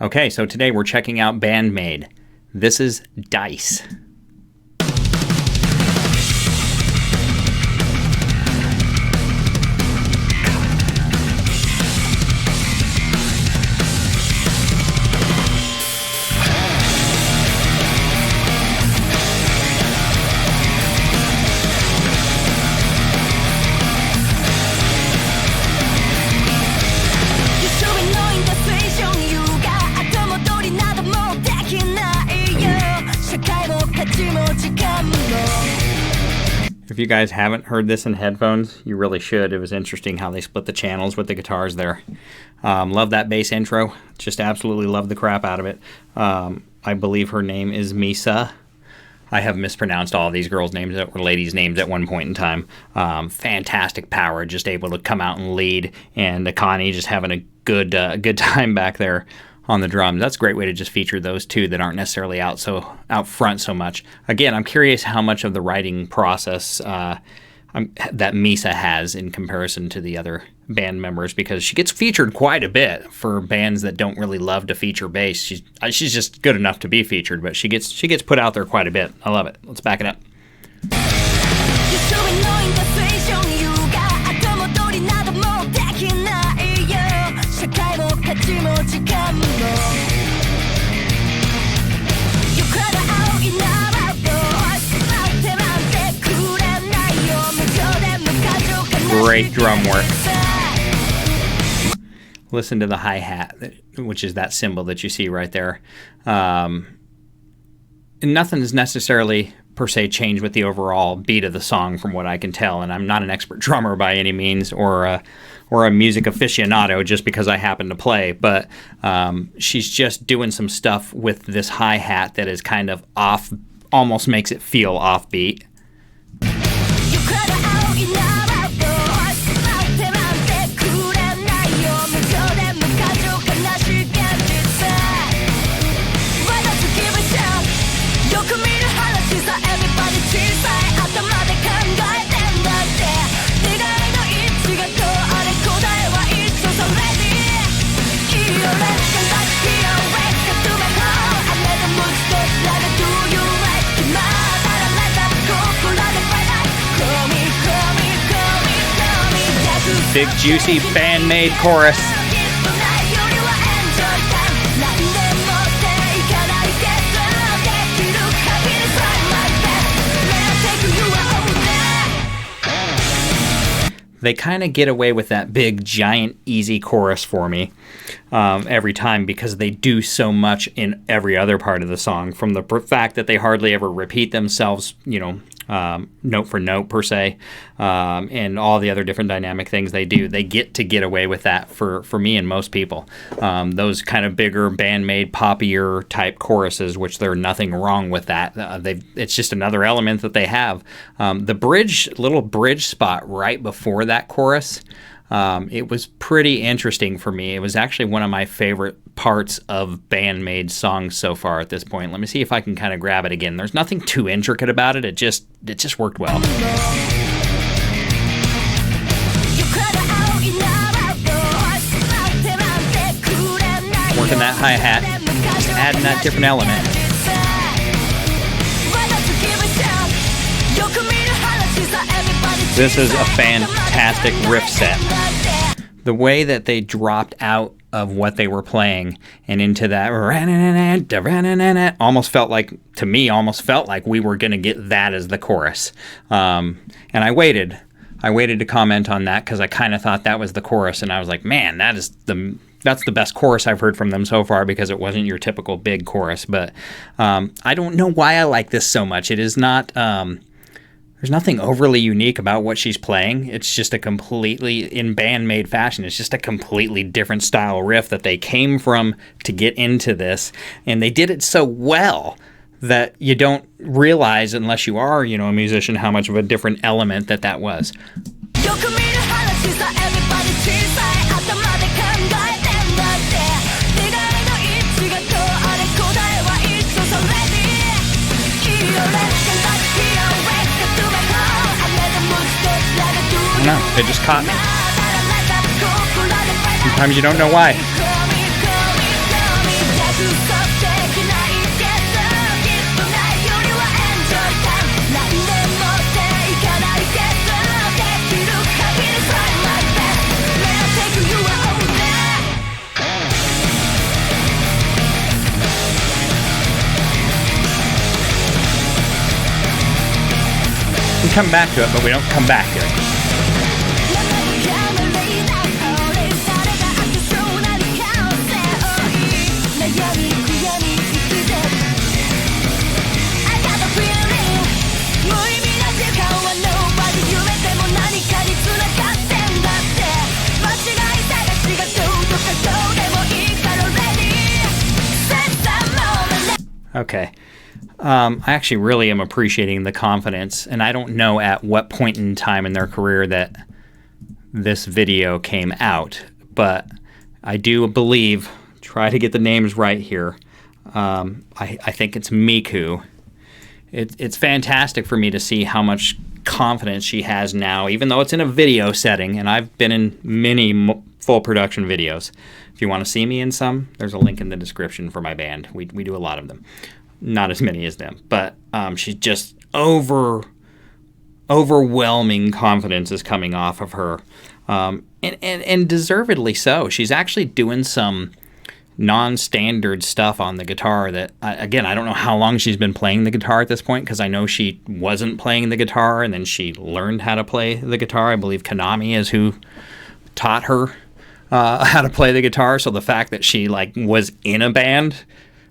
Okay, so today we're checking out BAND-MAID. This is Dice. If you guys haven't heard this in headphones, you really should. It was interesting how they split the channels with the guitars there. Love that bass intro. Just absolutely love the crap out of it. I believe her name is Misa. I have mispronounced all of these girls' names or ladies' names at one point in time. Fantastic power, just able to come out and lead. And Connie just having a good time back there on the drums. That's a great way to just feature those two that aren't necessarily out front so much. Again, I'm curious how much of the writing process that Misa has in comparison to the other band members, because she gets featured quite a bit for bands that don't really love to feature bass. She's just good enough to be featured, but she gets put out there quite a bit. I love it. Let's back it up. Great drum work. Listen to the hi-hat, which is that symbol that you see right there. Nothing is necessarily per se changed with the overall beat of the song from what I can tell, and I'm not an expert drummer by any means or a music aficionado just because I happen to play, but she's just doing some stuff with this hi-hat that is kind of off, almost makes it feel offbeat. Big juicy BAND-MAID chorus. They kind of get away with that big, giant, easy chorus for me every time because they do so much in every other part of the song, from the fact that they hardly ever repeat themselves, note for note per se, and all the other different dynamic things they do. They get away with that for me and most people. Those kind of bigger BAND-MAID poppier type choruses, which there's nothing wrong with that. It's just another element that they have. The little bridge spot right before that chorus, it was pretty interesting for me. It was actually one of my favorite parts of BAND-MAID songs so far at this point. Let me see if I can kind of grab it again. There's nothing too intricate about it. It just worked well. Working that hi-hat, just adding that different element. This is a fantastic riff set. The way that they dropped out of what they were playing and into that almost felt like we were going to get that as the chorus. And I waited to comment on that because I kind of thought that was the chorus, and I was like, man, that's the best chorus I've heard from them so far, because it wasn't your typical big chorus. But I don't know why I like this so much. It is not... There's nothing overly unique about what she's playing. It's just a completely, in BAND-MAID fashion, it's just a completely different style riff that they came from to get into this. And they did it so well that you don't realize, unless you are, a musician, how much of a different element that was. I don't know, it just caught me. Sometimes you don't know why. We come back to it, but we don't come back to it. Okay. I actually really am appreciating the confidence, and I don't know at what point in time in their career that this video came out, but I do believe, try to get the names right here, I think it's Miku. It's fantastic for me to see how much confidence she has now, even though it's in a video setting, and I've been in many full production videos. If you want to see me in some, there's a link in the description for my band. We do a lot of them. Not as many as them, but she's just overwhelming confidence is coming off of her, and deservedly so. She's actually doing some non-standard stuff on the guitar that, again, I don't know how long she's been playing the guitar at this point, because I know she wasn't playing the guitar and then she learned how to play the guitar. I believe Konami is who taught her how to play the guitar. So the fact that she was in a band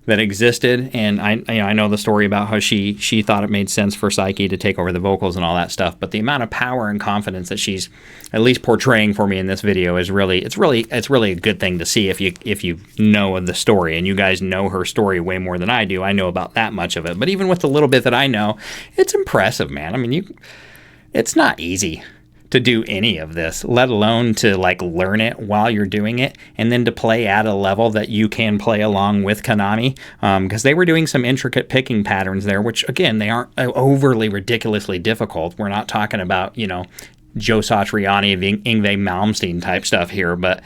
that existed, and I know the story about how she thought it made sense for Psyche to take over the vocals and all that stuff, but the amount of power and confidence that she's at least portraying for me in this video is really a good thing to see if you know of the story, and you guys know her story way more than I do. I know about that much of it, but even with the little bit that I know, it's impressive, man. I mean, it's not easy to do any of this, let alone to learn it while you're doing it, and then to play at a level that you can play along with Konami, because they were doing some intricate picking patterns there, which again, they aren't overly ridiculously difficult. We're not talking about Joe Satriani, Yngwie Malmsteen type stuff here, but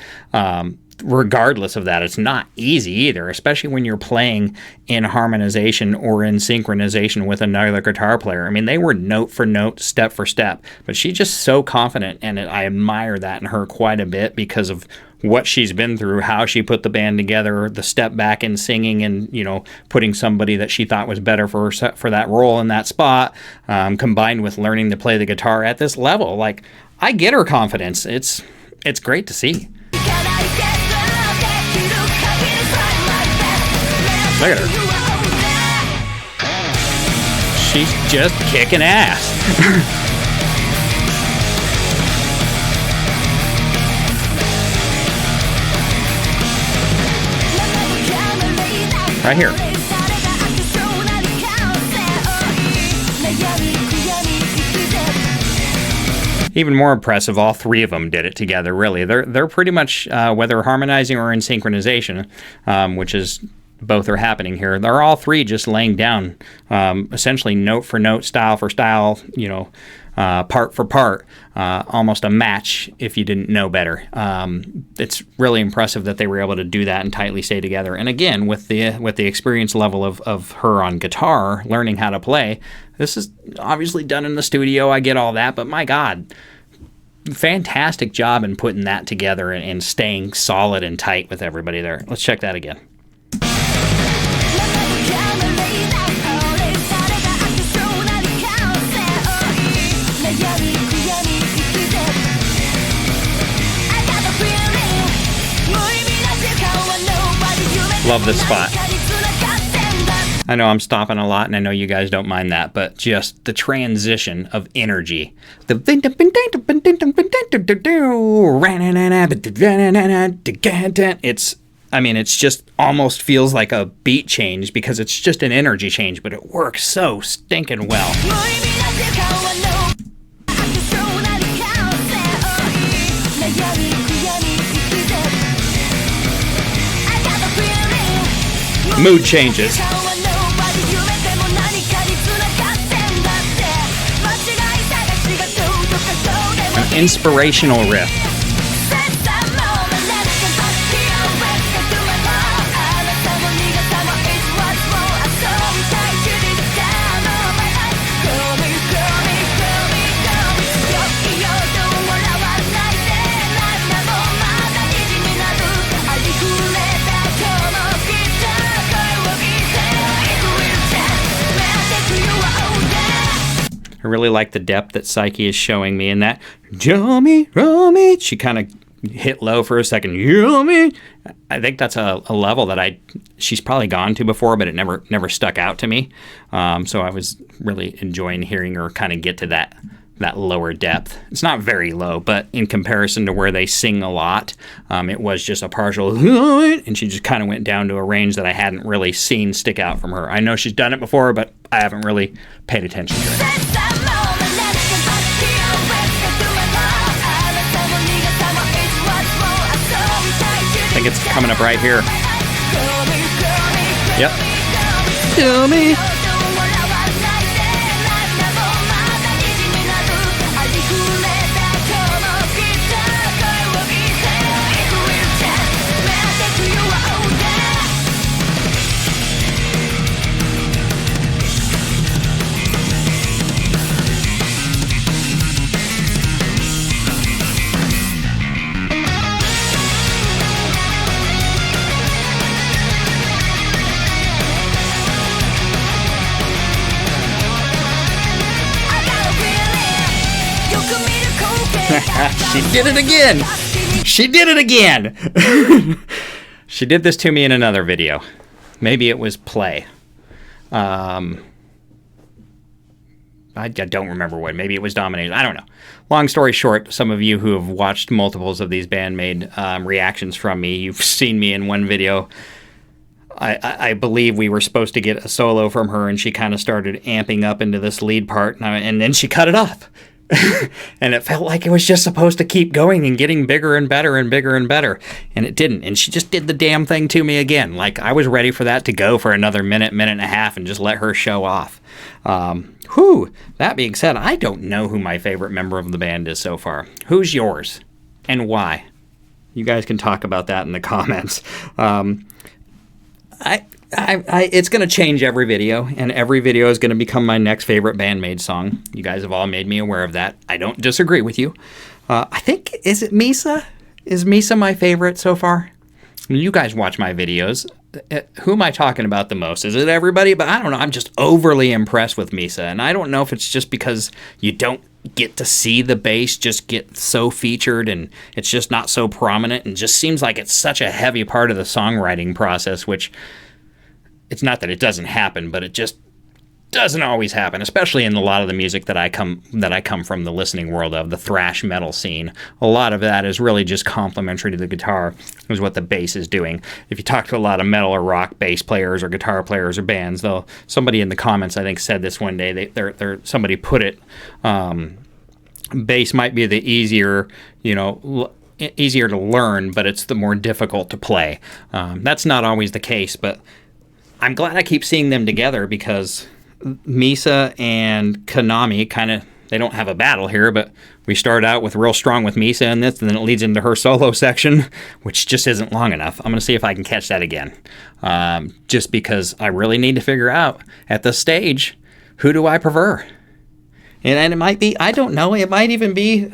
regardless of that, it's not easy either, especially when you're playing in harmonization or in synchronization with another guitar player. I mean, they were note for note, step for step, but she's just so confident, and I admire that in her quite a bit because of what she's been through, how she put the band together, the step back in singing, and putting somebody that she thought was better for that role in that spot, combined with learning to play the guitar at this level. I get her confidence. It's great to see. Look at her. She's just kicking ass. Right here. Even more impressive, all three of them did it together, really. They're pretty much, whether harmonizing or in synchronization, which is both are happening here, they're all three just laying down essentially note for note, style for style, part for part, almost a match if you didn't know better. It's really impressive that they were able to do that and tightly stay together. And again, with the experience level of her on guitar, learning how to play, this is obviously done in the studio, I get all that, but my God, fantastic job in putting that together and staying solid and tight with everybody there. Let's check that again. Love this spot. I know I'm stopping a lot, and I know you guys don't mind that, but just the transition of energy. It's just almost feels like a beat change because it's just an energy change, but it works so stinking well. Mood changes. An inspirational riff. I really like the depth that Psyche is showing me in that. Yummy. She kind of hit low for a second. Yummy. I think that's a level that she's probably gone to before, but it never stuck out to me. So I was really enjoying hearing her kind of get to that lower depth. It's not very low, but in comparison to where they sing a lot, it was just a partial, and she just kind of went down to a range that I hadn't really seen stick out from her. I know she's done it before, but I haven't really paid attention to it. I think it's coming up right here. Yep. Kill me. She did it again! She did it again! She did this to me in another video. Maybe it was Play. I don't remember what. Maybe it was Domination. I don't know. Long story short, some of you who have watched multiples of these BAND-MAID reactions from me, you've seen me in one video. I believe we were supposed to get a solo from her, and she kind of started amping up into this lead part, and then she cut it off. And it felt like it was just supposed to keep going and getting bigger and better and bigger and better. And it didn't. And she just did the damn thing to me again. Like, I was ready for that to go for another minute and a half and just let her show off. That being said, I don't know who my favorite member of the band is so far. Who's yours? And why? You guys can talk about that in the comments. It's going to change every video, and every video is going to become my next favorite BAND-MAID song. You guys have all made me aware of that. I don't disagree with you. I think, is it Misa? Is Misa my favorite so far? You guys watch my videos. Who am I talking about the most? Is it everybody? But I don't know. I'm just overly impressed with Misa, and I don't know if it's just because you don't get to see the bass just get so featured, and it's just not so prominent, and just seems like it's such a heavy part of the songwriting process, which... It's not that it doesn't happen, but it just doesn't always happen, especially in a lot of the music that I come from the listening world of, the thrash metal scene. A lot of that is really just complementary to the guitar, is what the bass is doing. If you talk to a lot of metal or rock bass players or guitar players or bands, somebody in the comments, I think, said this one day, somebody put it, bass might be the easier to learn, but it's the more difficult to play. That's not always the case, but I'm glad I keep seeing them together, because Misa and Konami they don't have a battle here, but we start out with real strong with Misa in this, and then it leads into her solo section, which just isn't long enough. I'm going to see if I can catch that again. Just because I really need to figure out at the stage, who do I prefer? And it might be, I don't know, it might even be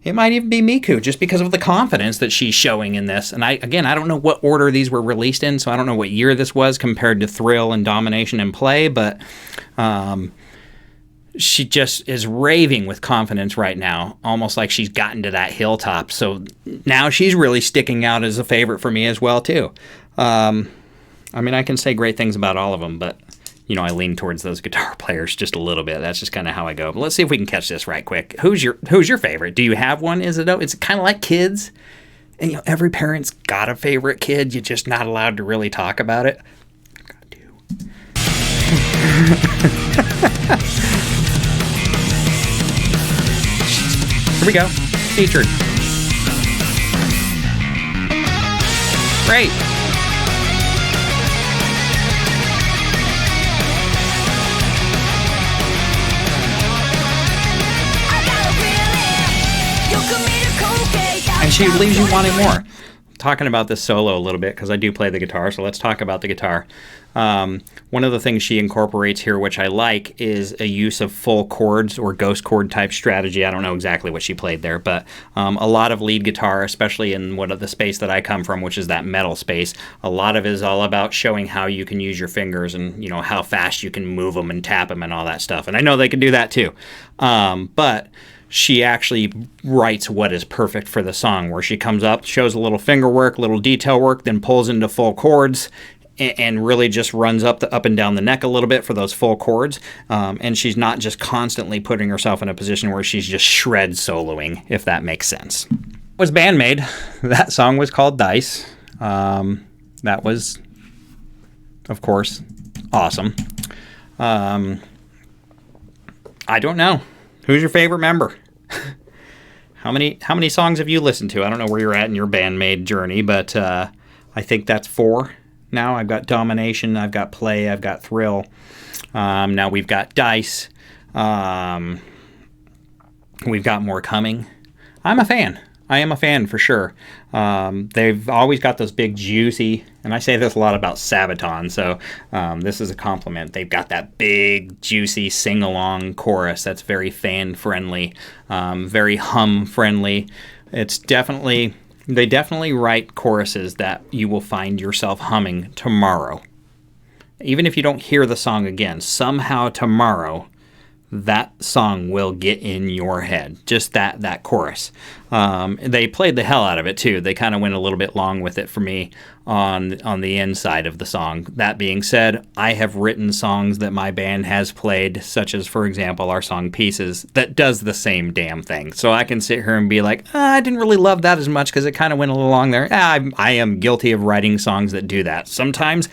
Miku, just because of the confidence that she's showing in this. And I don't know what order these were released in, so I don't know what year this was compared to Thrill and Domination and Play, but she just is raving with confidence right now, almost like she's gotten to that hilltop. So now she's really sticking out as a favorite for me as well, too. I can say great things about all of them, but... I lean towards those guitar players just a little bit. That's just kind of how I go. But let's see if we can catch this right quick. Who's your favorite? Do you have one? It's kind of like kids. And every parent's got a favorite kid. You're just not allowed to really talk about it. Got to. Here we go. Featured. Great. And she leaves you wanting more. talking about this solo a little bit because I do play the guitar, so let's talk about the guitar. One of the things she incorporates here, which I like, is a use of full chords or ghost chord type strategy. I don't know exactly what she played there, but a lot of lead guitar, especially in the space that I come from, which is that metal space, a lot of it is all about showing how you can use your fingers and, you know, how fast you can move them and tap them and all that stuff. And I know they can do that too. But she actually writes what is perfect for the song, where she comes up, shows a little finger work, little detail work, then pulls into full chords and really just runs up and down the neck a little bit for those full chords. And she's not just constantly putting herself in a position where she's just shred soloing, if that makes sense. It was BAND-MAID. That song was called Dice. That was, of course, awesome. I don't know. Who's your favorite member? How many songs have you listened to? I don't know where you're at in your BAND-MAID journey, but I think that's 4 now. I've got Domination, I've got Play, I've got Thrill. Now we've got Dice. We've got more coming. I'm a fan. I am a fan for sure. They've always got those big juicy, and I say this a lot about Sabaton, so this is a compliment. They've got that big juicy sing-along chorus that's very fan-friendly, very hum-friendly. They definitely write choruses that you will find yourself humming tomorrow. Even if you don't hear the song again, somehow tomorrow that song will get in your head. Just that chorus. They played the hell out of it too. They kind of went a little bit long with it for me on the inside of the song. That being said, I have written songs that my band has played, such as, for example, our song Pieces, that does the same damn thing. So I can sit here and be like, I didn't really love that as much because it kind of went a little long there. I am guilty of writing songs that do that. Sometimes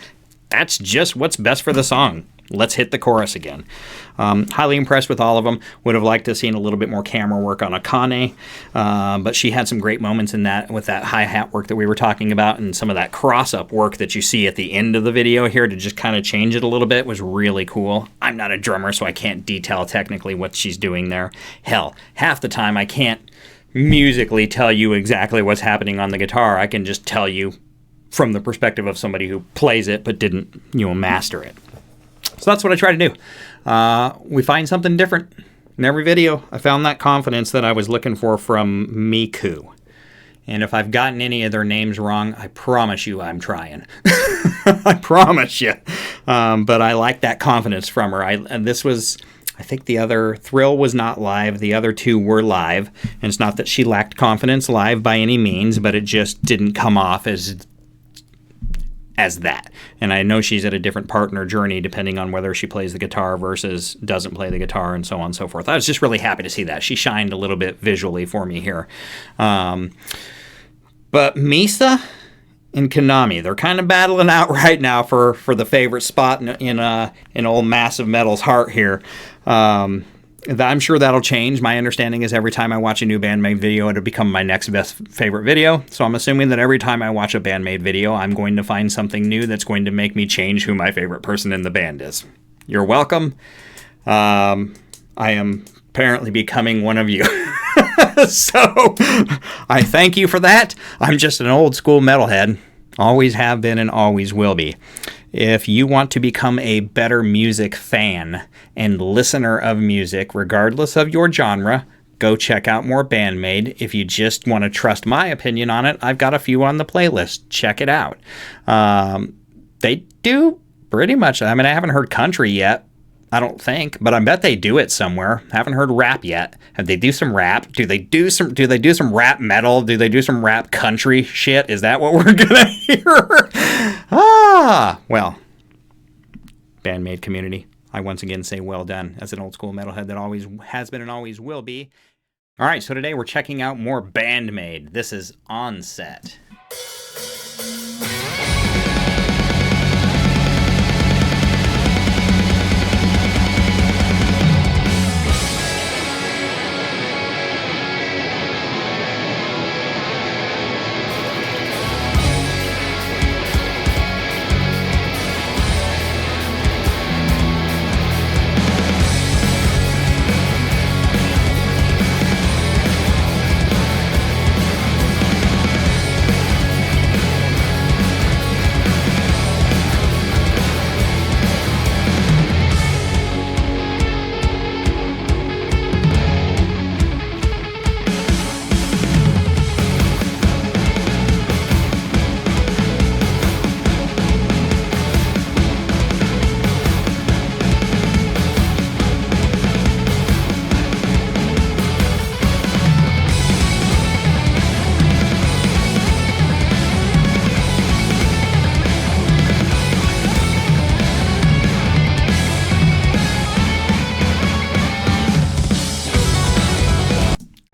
that's just what's best for the song. Let's hit the chorus again. Highly impressed with all of them. Would have liked to have seen a little bit more camera work on Akane, but she had some great moments in that with that hi-hat work that we were talking about, and some of that cross-up work that you see at the end of the video here to just kind of change it a little bit was really cool. I'm not a drummer, so I can't detail technically what she's doing there. Hell, half the time I can't musically tell you exactly what's happening on the guitar. I can just tell you from the perspective of somebody who plays it but didn't, master it. So that's what I try to do. We find something different in every video. I found that confidence that I was looking for from Miku. And if I've gotten any of their names wrong, I promise you I'm trying. I promise you. But I like that confidence from her. And this was, I think the other Thrill was not live. The other 2 were live. And it's not that she lacked confidence live by any means, but it just didn't come off as that. And I know she's at a different part in her journey depending on whether she plays the guitar versus doesn't play the guitar and so on and so forth. I was just really happy to see that. She shined a little bit visually for me here. But Misa and Konami, they're kind of battling out right now for the favorite spot in old Massive Metal's heart here. I'm sure that'll change. My understanding is every time I watch a new BAND-MAID video, it'll become my next best favorite video. So I'm assuming that every time I watch a BAND-MAID video, I'm going to find something new that's going to make me change who my favorite person in the band is. You're welcome. I am apparently becoming one of you. So I thank you for that. I'm just an old school metalhead. Always have been and always will be. If you want to become a better music fan and listener of music, regardless of your genre, go check out more BAND-MAID. If you just want to trust my opinion on it, I've got a few on the playlist. Check it out. They do pretty much. I mean, I haven't heard country yet, I don't think, but I bet they do it somewhere. Haven't heard rap yet. Have they do some rap? Do they do some rap metal? Do they do some rap country shit? Is that what we're gonna hear? Well, BAND-MAID community, I once again say well done as an old school metalhead that always has been and always will be. All right, so today we're checking out more BAND-MAID. This is Onset.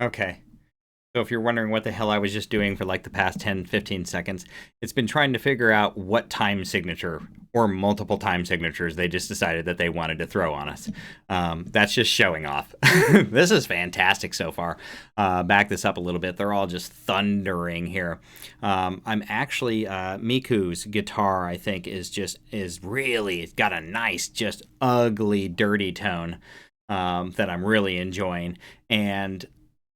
Okay. So if you're wondering what the hell I was just doing for like the past 10, 15 seconds, it's been trying to figure out what time signature or multiple time signatures they just decided that they wanted to throw on us. That's just showing off. This is fantastic so far. Back this up a little bit. They're all just thundering here. I'm actually, Miku's guitar, I think, is really, it's got a nice, just ugly, dirty tone that I'm really enjoying. And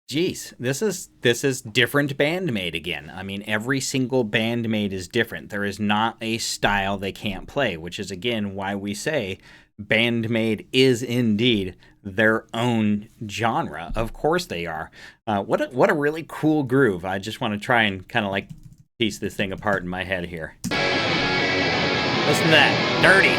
geez, this is different BAND-MAID again. I mean, every single BAND-MAID is different. There is not a style they can't play, which is again why we say BAND-MAID is indeed their own genre. Of course they are. What a really cool groove. I just want to try and kind of like piece this thing apart in my head here. Listen to that, dirty.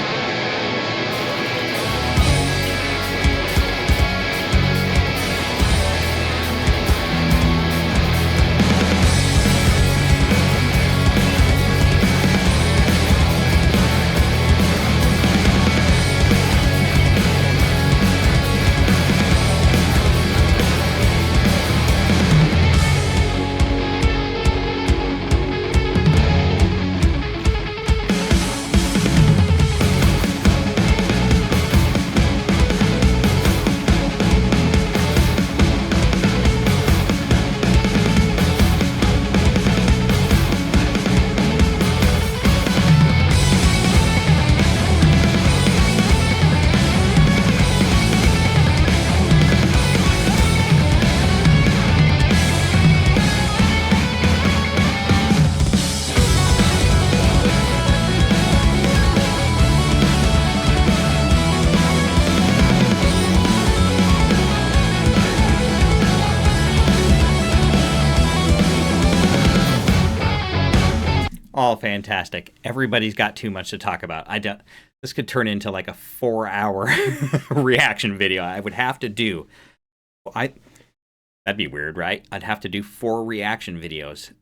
All fantastic. Everybody's got too much to talk about. This could turn into like a 4-hour reaction video. I would have to do. That'd be weird, right? I'd have to do 4 reaction videos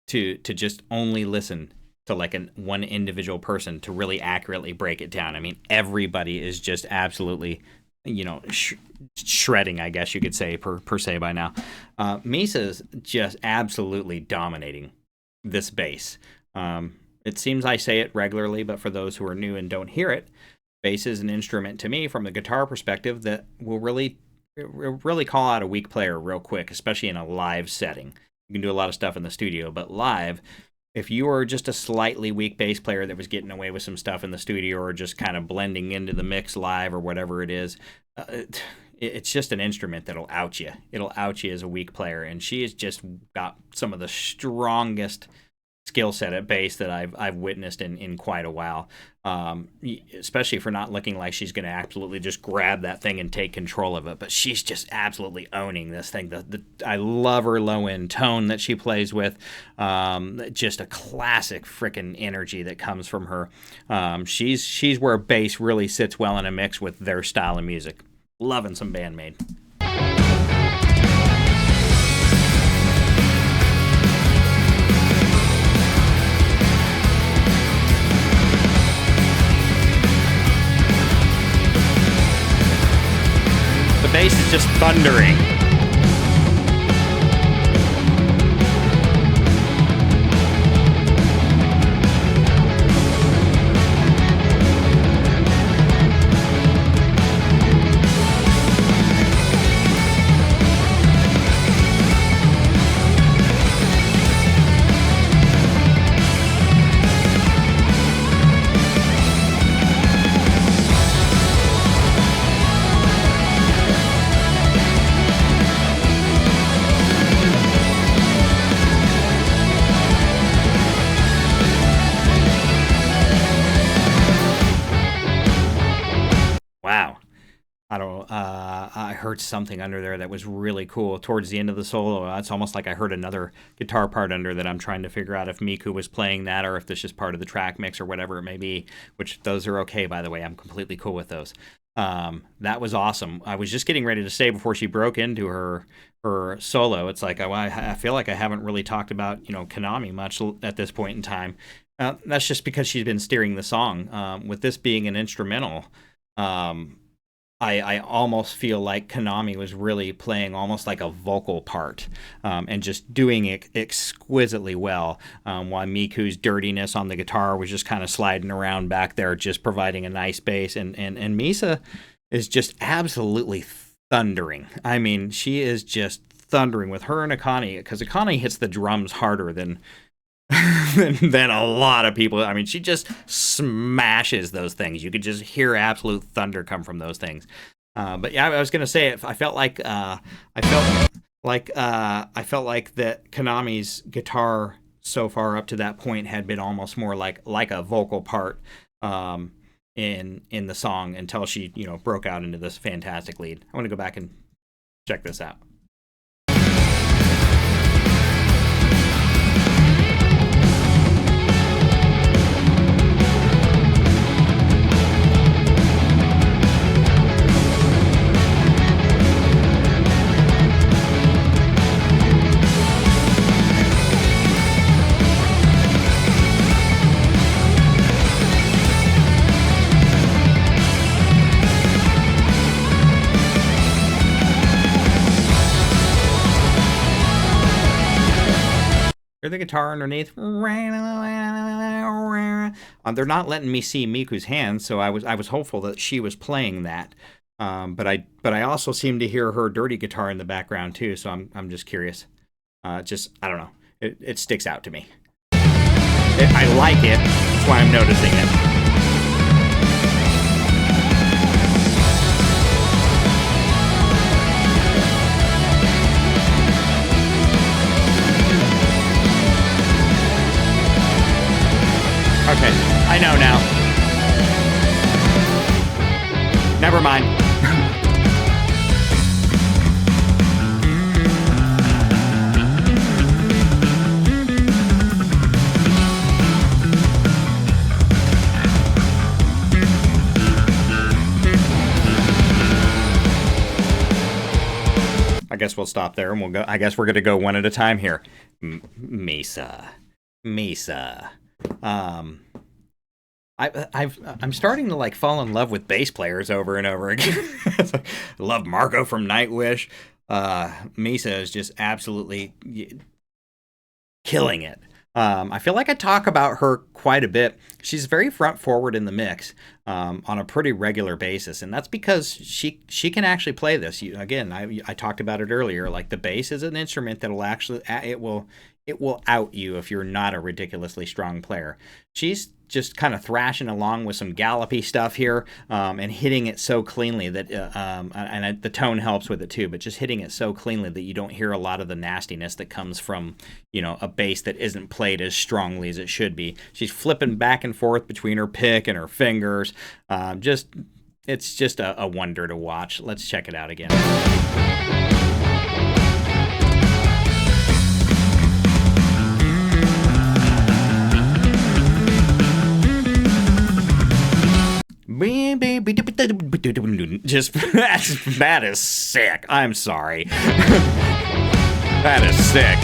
to just only listen to like one individual person to really accurately break it down. I mean, everybody is just absolutely, shredding, I guess you could say per se by now. Misa's just absolutely dominating this bass. It seems I say it regularly, but for those who are new and don't hear it, bass is an instrument to me from the guitar perspective that will really call out a weak player real quick, especially in a live setting. You can do a lot of stuff in the studio, but live, if you are just a slightly weak bass player that was getting away with some stuff in the studio or just kind of blending into the mix live or whatever it is, it's just an instrument that'll out you. It'll out you as a weak player, and she has just got some of the strongest skill set at bass that I've witnessed in quite a while, especially for not looking like she's going to absolutely just grab that thing and take control of it. But she's just absolutely owning this thing. I love her low end tone that she plays with. Just a classic freaking energy that comes from her. She's where bass really sits well in a mix with their style of music. Loving some BAND-MAID. The bass is just thundering. I heard something under there that was really cool towards the end of the solo. It's almost like I heard another guitar part under that I'm trying to figure out if Miku was playing that or if this is part of the track mix or whatever it may be, which those are okay, by the way. I'm completely cool with those. That was awesome. I was just getting ready to say before she broke into her solo, it's like, I feel like I haven't really talked about, Konami much at this point in time. That's just because she's been steering the song. With this being an instrumental, I almost feel like Konami was really playing almost like a vocal part, and just doing it exquisitely well, while Miku's dirtiness on the guitar was just kind of sliding around back there, just providing a nice bass. And Misa is just absolutely thundering. I mean, she is just thundering with her and Akane, because Akane hits the drums harder than than a lot of people. I mean, she just smashes those things. You could just hear absolute thunder come from those things. But yeah, I was gonna say, I felt like that Konami's guitar so far up to that point had been almost more like a vocal part, in the song, until she broke out into this fantastic lead. I want to go back and check this out. Hear the guitar underneath. They're not letting me see Miku's hands, so I was hopeful that she was playing that. But I also seem to hear her dirty guitar in the background too. So I'm just curious. I don't know. It sticks out to me. I like it. That's why I'm noticing it. Okay, I know now. Never mind. I guess we'll stop there and we'll go. I guess we're going to go one at a time here. Misa. I'm starting to like fall in love with bass players over and over again. I love Marco from Nightwish. Misa is just absolutely killing it. I feel like I talk about her quite a bit. She's very front forward in the mix, on a pretty regular basis, and that's because she can actually play this. Again, I talked about it earlier. Like, the bass is an instrument that'll actually it will out you if you're not a ridiculously strong player. She's just kind of thrashing along with some gallopy stuff here, and hitting it so cleanly that, the tone helps with it too, but just hitting it so cleanly that you don't hear a lot of the nastiness that comes from, a bass that isn't played as strongly as it should be. She's flipping back and forth between her pick and her fingers. It's just a wonder to watch. Let's check it out again. Just that is sick. I'm sorry. That is sick.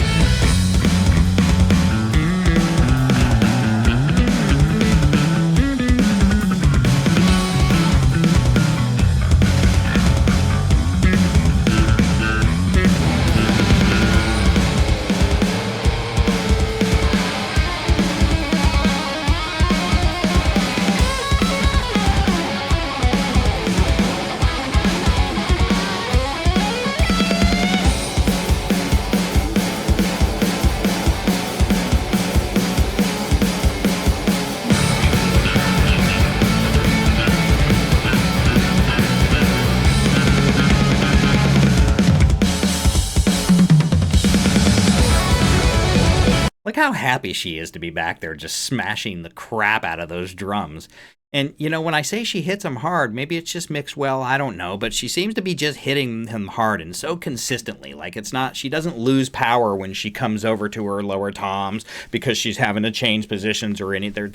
Look how happy she is to be back there just smashing the crap out of those drums. And, when I say she hits them hard, maybe it's just mixed well, I don't know, but she seems to be just hitting them hard and so consistently. Like, she doesn't lose power when she comes over to her lower toms because she's having to change positions or anything.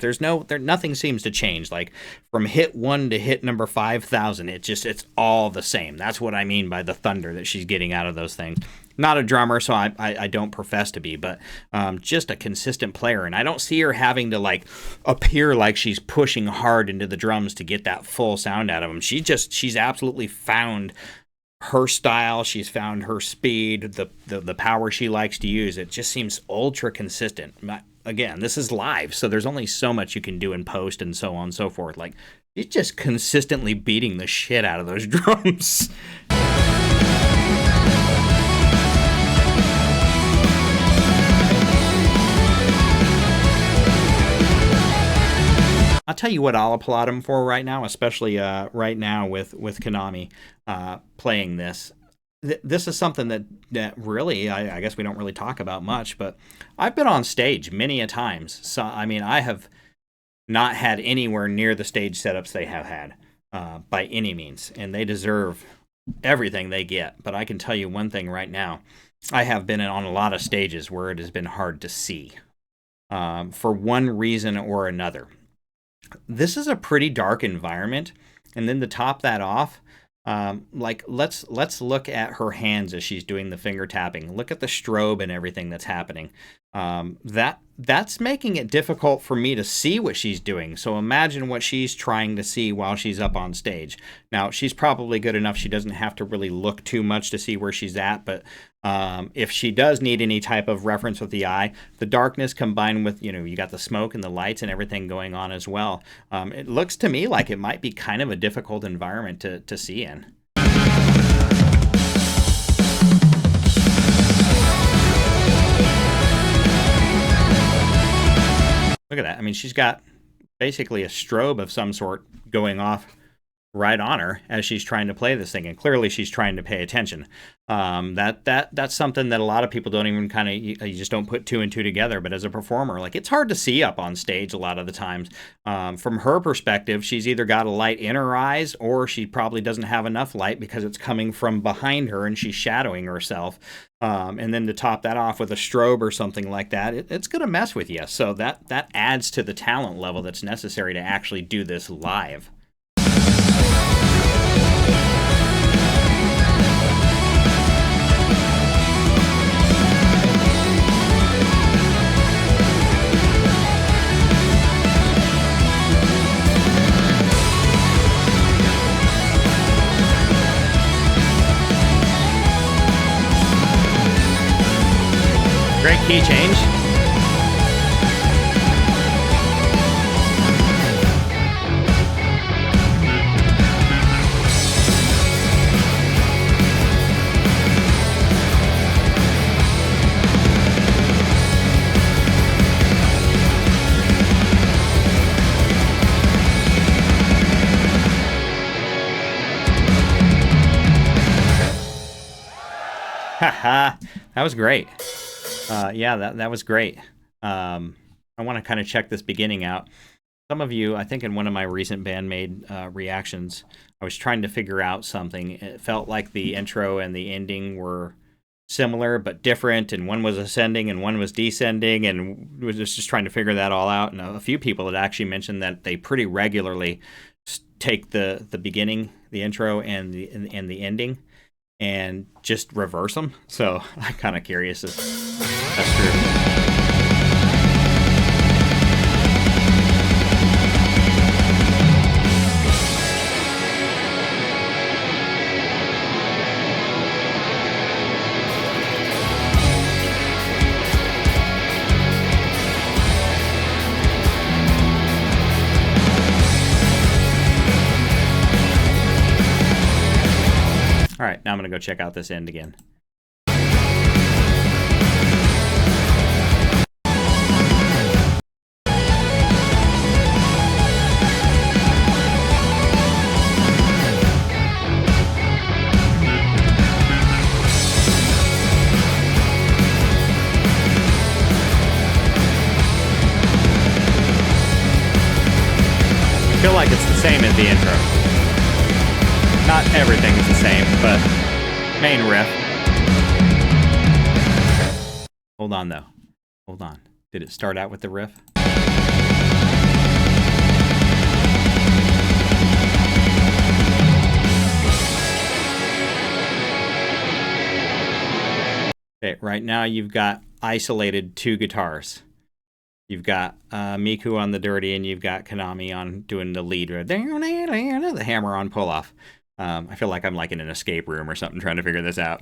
Nothing seems to change. Like, from hit 1 to hit number 5,000, it's all the same. That's what I mean by the thunder that she's getting out of those things. Not a drummer, so I don't profess to be, but just a consistent player. And I don't see her having to, like, appear like she's pushing hard hard into the drums to get that full sound out of them. She's absolutely found her style. She's found her speed, the power she likes to use. It just seems ultra consistent. Again, this is live, so there's only so much you can do in post and so on and so forth. Like, she's just consistently beating the shit out of those drums. I'll tell you what I'll applaud him for right now, especially right now with Konami playing this. This is something that really, I guess we don't really talk about much, but I've been on stage many a times. So, I mean, I have not had anywhere near the stage setups they have had by any means, and they deserve everything they get. But I can tell you one thing right now. I have been on a lot of stages where it has been hard to see for one reason or another. This is a pretty dark environment, and then to top that off, like let's look at her hands as she's doing the finger tapping. Look at the strobe and everything that's happening. That's making it difficult for me to see what she's doing. So imagine what she's trying to see while she's up on stage. Now, she's probably good enough she doesn't have to really look too much to see where she's at, but if she does need any type of reference with the eye, the darkness combined with, you got the smoke and the lights and everything going on as well, it looks to me like it might be kind of a difficult environment to see in. Look at that. I mean, she's got basically a strobe of some sort going off right on her as she's trying to play this thing, and clearly she's trying to pay attention. That's something that a lot of people don't even you just don't put two and two together. But as a performer, like, it's hard to see up on stage a lot of the times. From her perspective, she's either got a light in her eyes, or she probably doesn't have enough light because it's coming from behind her and she's shadowing herself. And then to top that off with a strobe or something like that, it's going to mess with you. So that adds to the talent level that's necessary to actually do this live. Great key change. Haha, that was great. Yeah, that was great. I want to kind of check this beginning out. Some of you, I think in one of my recent BAND-MAID reactions, I was trying to figure out something. It felt like the intro and the ending were similar but different, and one was ascending and one was descending, and was just trying to figure that all out. And a few people had actually mentioned that they pretty regularly take the beginning, the intro, and the ending, and just reverse them. So I'm kind of curious if that's true. All right, now I'm going to go check out this end again. I feel like it's the same as the intro. Not everything is the same, but main riff. Hold on, though. Hold on. Did it start out with the riff? Okay, right now you've got isolated two guitars. You've got Miku on the dirty, and you've got Konami on doing the lead, the hammer on pull off. I feel like I'm like in an escape room or something trying to figure this out.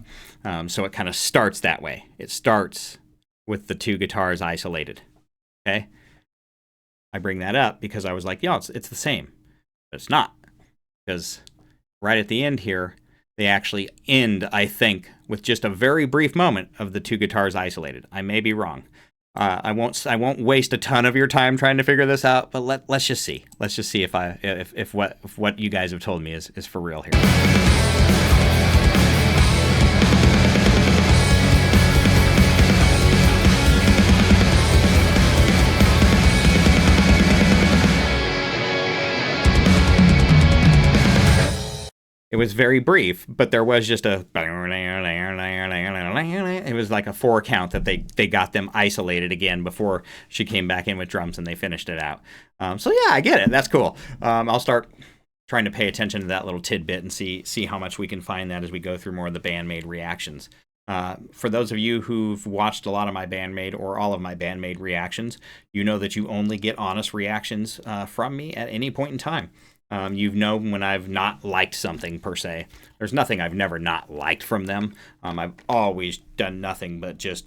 So it kind of starts that way. It starts with the two guitars isolated. Okay? I bring that up because I was like, yo, it's the same. But it's not. Because right at the end here, they actually end, I think, with just a very brief moment of the two guitars isolated. I may be wrong. I won't waste a ton of your time trying to figure this out, but let's just see. Let's just see if what you guys have told me is for real here. It was very brief, but there was just a... It was like a 4 count that they got them isolated again before she came back in with drums and they finished it out. So yeah, I get it. That's cool. I'll start trying to pay attention to that little tidbit and see how much we can find that as we go through more of the BAND-MAID reactions. For those of you who've watched a lot of my BAND-MAID or all of my BAND-MAID reactions, you know that you only get honest reactions from me at any point in time. You've known when I've not liked something per se. There's nothing I've never not liked from them. I've always done nothing but just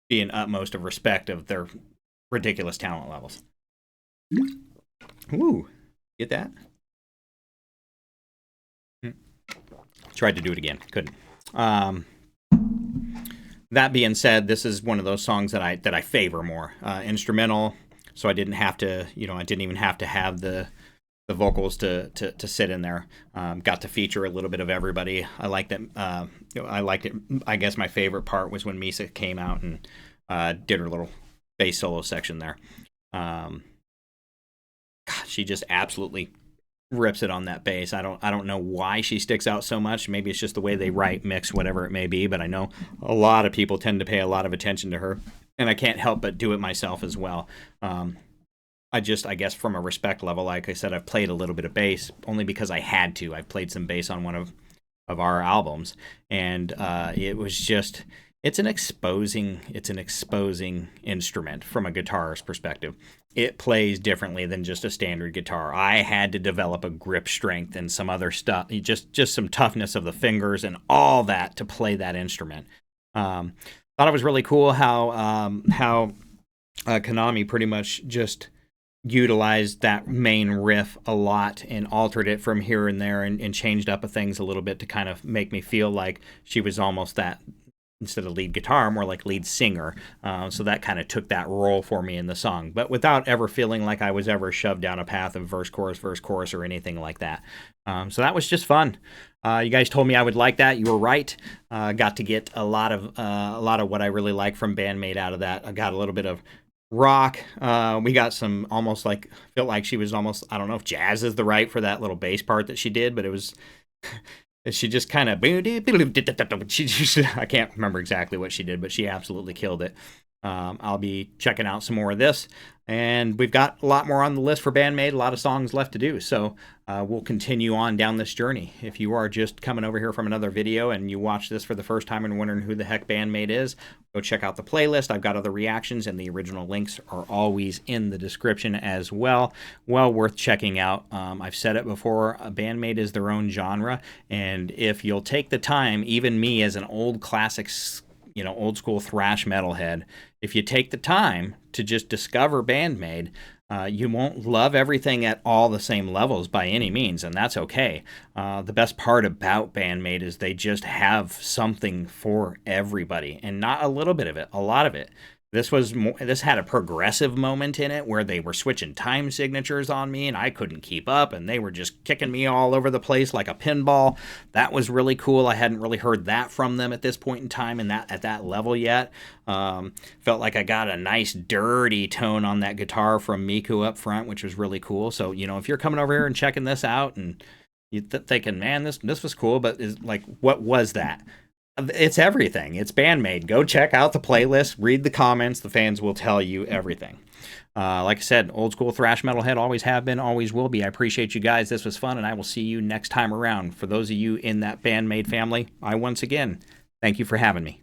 be in utmost of respect of their ridiculous talent levels. Ooh, get that? Tried to do it again, couldn't. That being said, this is one of those songs that I favor more. Instrumental, so I didn't have to, I didn't even have to have the vocals to sit in there. Got to feature a little bit of everybody. I liked that. I liked it. I guess my favorite part was when Misa came out and did her little bass solo section there. God, she just absolutely rips it on that bass. I don't know why she sticks out so much. Maybe it's just the way they write, mix, whatever it may be. But I know a lot of people tend to pay a lot of attention to her, and I can't help but do it myself as well. I guess from a respect level, like I said, I've played a little bit of bass only because I had to. I've played some bass on one of our albums, and it was just, it's an exposing instrument from a guitarist perspective. It plays differently than just a standard guitar. I had to develop a grip strength and some other stuff, just some toughness of the fingers and all that to play that instrument. Thought it was really cool how Konami pretty much just utilized that main riff a lot and altered it from here and there and changed up things a little bit to kind of make me feel like she was almost that, instead of lead guitar, more like lead singer. So that kind of took that role for me in the song, but without ever feeling like I was ever shoved down a path of verse, chorus, or anything like that. So that was just fun. You guys told me I would like that. You were right. Got to get a lot of what I really like from BAND-MAID out of that. I got a little bit of rock. We got some almost like, felt like she was almost, I don't know if jazz is the right for that little bass part that she did, but it was, she just kind of, I can't remember exactly what she did, but she absolutely killed it. I'll be checking out some more of this, and we've got a lot more on the list for BAND-MAID, a lot of songs left to do, so we'll continue on down this journey. If you are just coming over here from another video and you watch this for the first time and wondering who the heck BAND-MAID is, go check out the playlist. I've got other reactions, and the original links are always in the description as well. Well worth checking out. I've said it before, BAND-MAID is their own genre, and if you'll take the time, even me as an old classics, old school thrash metalhead, if you take the time to just discover BAND-MAID, you won't love everything at all the same levels by any means, and that's okay. The best part about BAND-MAID is they just have something for everybody, and not a little bit of it, a lot of it. This had a progressive moment in it where they were switching time signatures on me and I couldn't keep up, and they were just kicking me all over the place like a pinball. That was really cool. I hadn't really heard that from them at this point in time and at that level yet. Felt like I got a nice dirty tone on that guitar from Miku up front, which was really cool. So, if you're coming over here and checking this out and you're thinking, man, this was cool, but what was that? It's everything. It's BAND-MAID. Go check out the playlist, read the comments. The fans will tell you everything. Like I said, old school thrash metalhead, always have been, always will be. I appreciate you guys. This was fun, and I will see you next time around. For those of you in that BAND-MAID family, I once again thank you for having me.